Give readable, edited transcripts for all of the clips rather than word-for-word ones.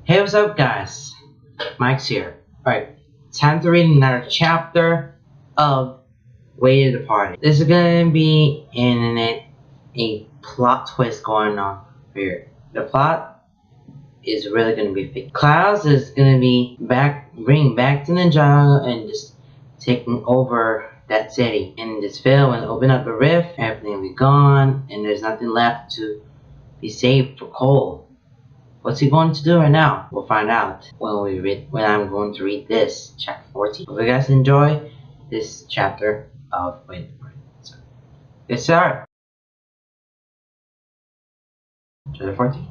Hey, what's up, guys? Mike's here. Alright, time to read another chapter of Way to the Party. This is gonna be in a plot twist going on here. The plot is really gonna be big. Clouds is gonna be bringing back to Ninjago and just taking over that city. And this fail when open up the rift, everything will be gone, and there's nothing left to be saved for Cole. What's he going to do right now? We'll find out when I'm going to read this chapter 14. Hope you guys enjoy this chapter of Wait. So, let's start. Chapter 14.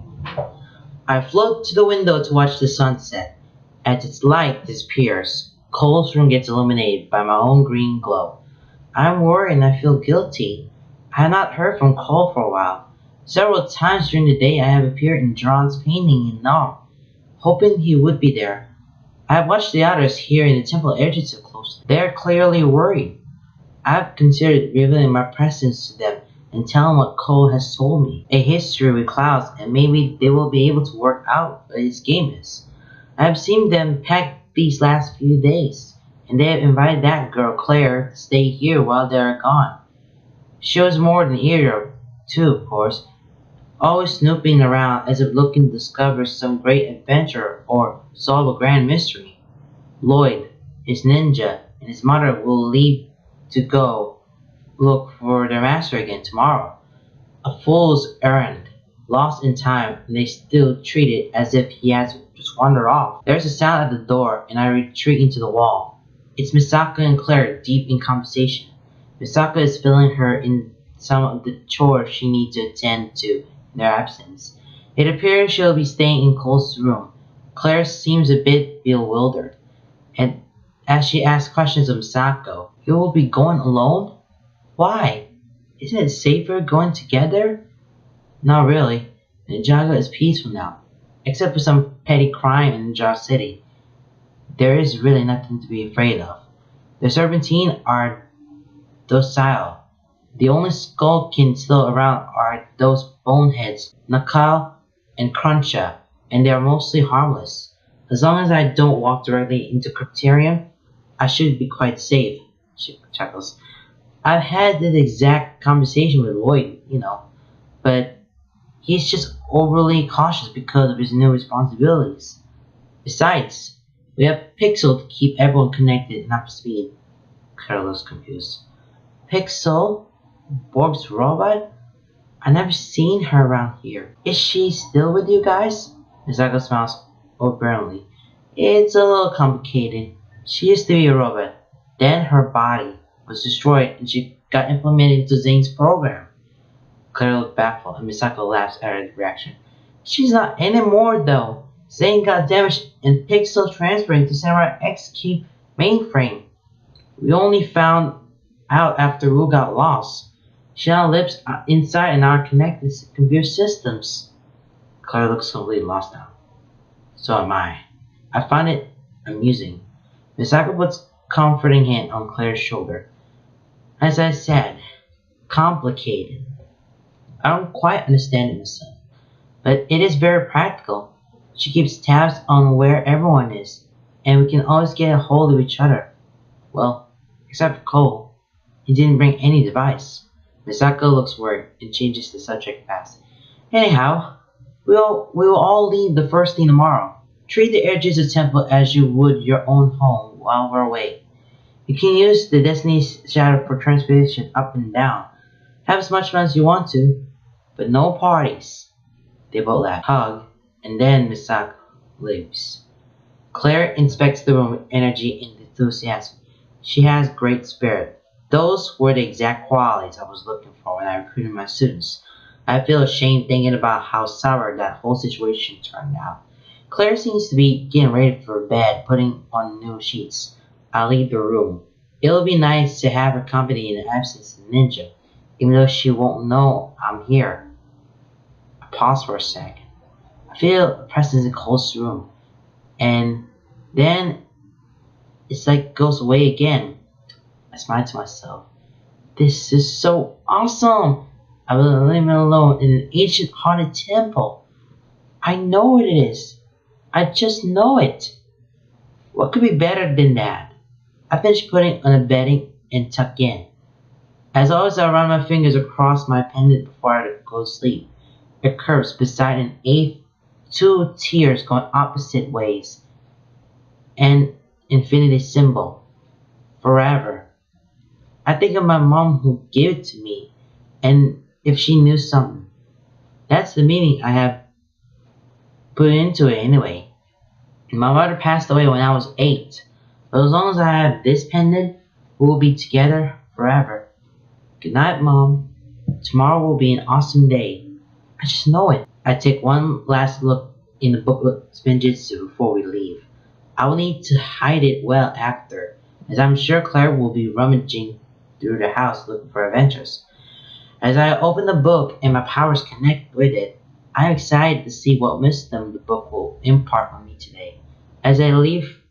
I float to the window to watch the sunset. As its light disappears, Cole's room gets illuminated by my own green glow. I'm worried and I feel guilty. I have not heard from Cole for a while. Several times during the day I have appeared in John's painting in Nam, hoping he would be there. I have watched the others here in the temple edges closely. They are clearly worried. I have considered revealing my presence to them and telling what Cole has told me. A history with clouds, and maybe they will be able to work out what his game is. I have seen them pack these last few days, and they have invited that girl Claire to stay here while they are gone. She was more than eager, too, of course, always snooping around as if looking to discover some great adventure or solve a grand mystery. Lloyd, his ninja, and his mother will leave to go look for their master again tomorrow. A fool's errand, lost in time, and they still treat it as if he has just wandered off. There's a sound at the door, and I retreat into the wall. It's Misaka and Claire deep in conversation. Misaka is filling her in some of the chores she needs to attend to in their absence. It appears she'll be staying in Cole's room. Claire seems a bit bewildered, and as she asks questions of Misako, "You will be going alone? Why? Isn't it safer going together?" "Not really. Ninjago is peaceful now, except for some petty crime in Ninja City. There is really nothing to be afraid of. The Serpentine are docile. The only skulking still around are those boneheads, Nakal and Cruncha, and they are mostly harmless. As long as I don't walk directly into Crypterium, I should be quite safe," she chuckles. "I've had this exact conversation with Lloyd, but he's just overly cautious because of his new responsibilities. Besides, we have Pixel to keep everyone connected and up to speed." Carlos confused. "Pixel? Borb's robot? I never seen her around here. Is she still with you guys?" Misako smiles openly. "It's a little complicated. She used to be a robot. Then her body was destroyed and she got implemented into Zane's program." Claire looked baffled and Misako laughs at her reaction. "She's not anymore though. Zane got damaged and Pixel transferring to Samurai X Keep mainframe. We only found out after Wu got lost. She now lives inside in our connected computer systems." Claire looks completely lost now. "So am I." I find it amusing. Misako puts a comforting hand on Claire's shoulder. "As I said, complicated. I don't quite understand it myself, but it is very practical. She keeps tabs on where everyone is, and we can always get a hold of each other. Well, except for Cole. He didn't bring any device." Misako looks worried and changes the subject fast. "Anyhow, we will all leave the first thing tomorrow. Treat the edges of the temple as you would your own home while we're away. You can use the Destiny's Shadow for transportation up and down. Have as much fun as you want to, but no parties." They both laugh, hug, and then Misako leaves. Claire inspects the room with energy and enthusiasm. She has great spirit. Those were the exact qualities I was looking for when I recruited my students. I feel ashamed thinking about how sour that whole situation turned out. Claire seems to be getting ready for bed, putting on new sheets. I leave the room. It'll be nice to have her company in the absence of Ninja, even though she won't know I'm here. I pause for a sec. I feel a presence in Cole's room, and then it's like it goes away again. I smile to myself. This is so awesome! I will live alone in an ancient haunted temple. I know what it is. I just know it. What could be better than that? I finish putting on the bedding and tuck in. As always, I run my fingers across my pendant before I go to sleep. It curves beside an eighth, two tiers going opposite ways, an infinity symbol. Forever. I think of my mom who gave it to me, and if she knew something. That's the meaning I have put into it anyway. My mother passed away when I was 8, but as long as I have this pendant, we will be together forever. Good night, Mom. Tomorrow will be an awesome day. I just know it. I take one last look in the booklet Spinjitzu before we leave. I will need to hide it well after, as I'm sure Claire will be rummaging through the house looking for adventures. As I open the book and my powers connect with it, I am excited to see what wisdom the book will impart on me today. As I leaf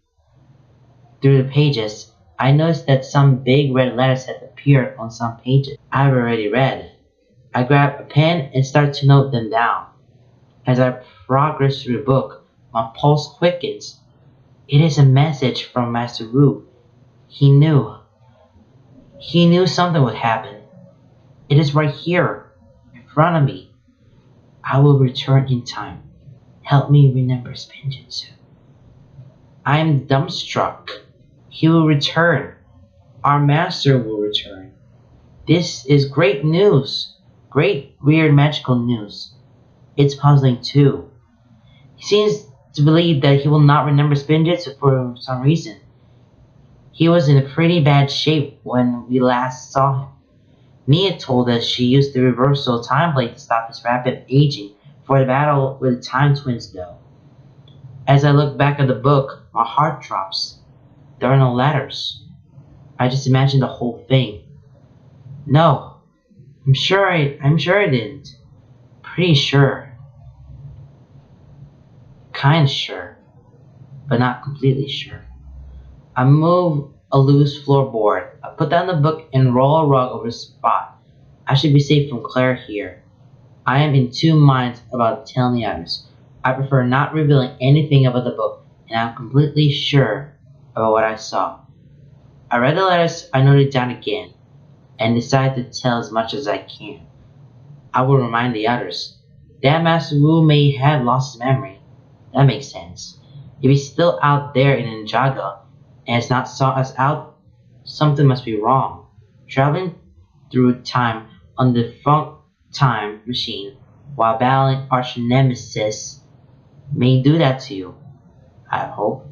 through the pages, I notice that some big red letters have appeared on some pages I've already read. I grab a pen and start to note them down. As I progress through the book, my pulse quickens. It is a message from Master Wu. He knew. He knew something would happen. It is right here, in front of me. I will return in time. Help me remember Spinjitzu. I am dumbstruck. He will return. Our master will return. This is great news. Great, weird, magical news. It's puzzling too. He seems to believe that he will not remember Spinjitzu for some reason. He was in a pretty bad shape when we last saw him. Nia told us she used the reversal time blade to stop his rapid aging for the battle with the time twins though. As I look back at the book, my heart drops. There are no letters. I just imagined the whole thing. No, I'm sure I didn't. Pretty sure. Kinda sure, but not completely sure. I move a loose floorboard. I put down the book and roll a rug over the spot. I should be safe from Claire here. I am in two minds about telling the others. I prefer not revealing anything about the book, and I'm completely sure about what I saw. I read the letters I noted down again, and decided to tell as much as I can. I will remind the others. That Master Wu may have lost his memory. That makes sense. If he's still out there in Ninjago, and has not sought us out, something must be wrong. Traveling through time on the defunct time machine while battling arch nemesis may do that to you, I hope.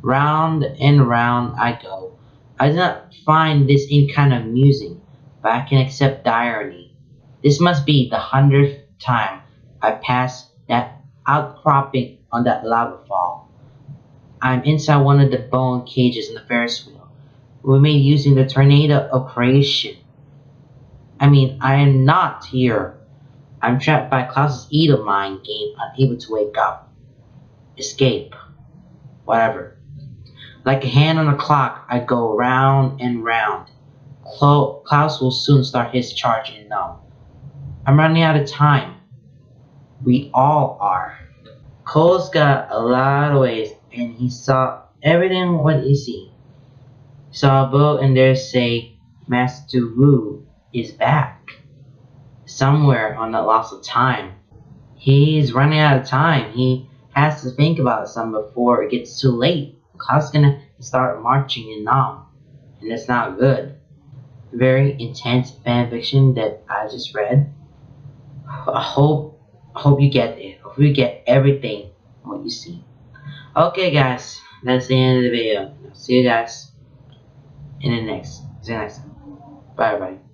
Round and round I go. I do not find this any kind of amusing, but I can accept the irony. This must be the 100th time I pass that outcropping on that lava fall. I'm inside one of the bone cages in the Ferris wheel, we made using the tornado of creation. I mean, I am not here. I'm trapped by Klaus's Edo mind game, unable to wake up. Escape. Whatever. Like a hand on a clock, I go round and round. Klaus will soon start his charge in Numb. I'm running out of time. We all are. Cole's got a lot of ways, and he saw everything what he see. Saw a book and there say, Master Wu is back. Somewhere on the loss of time. He's running out of time. He has to think about something before it gets too late. Klaus is gonna start marching in Nam, and that's not good. Very intense fanfiction that I just read. I hope you get it. I hope you get everything what you see. Okay, guys, that's the end of the video. See you guys in the next. See you next time. Bye, everybody.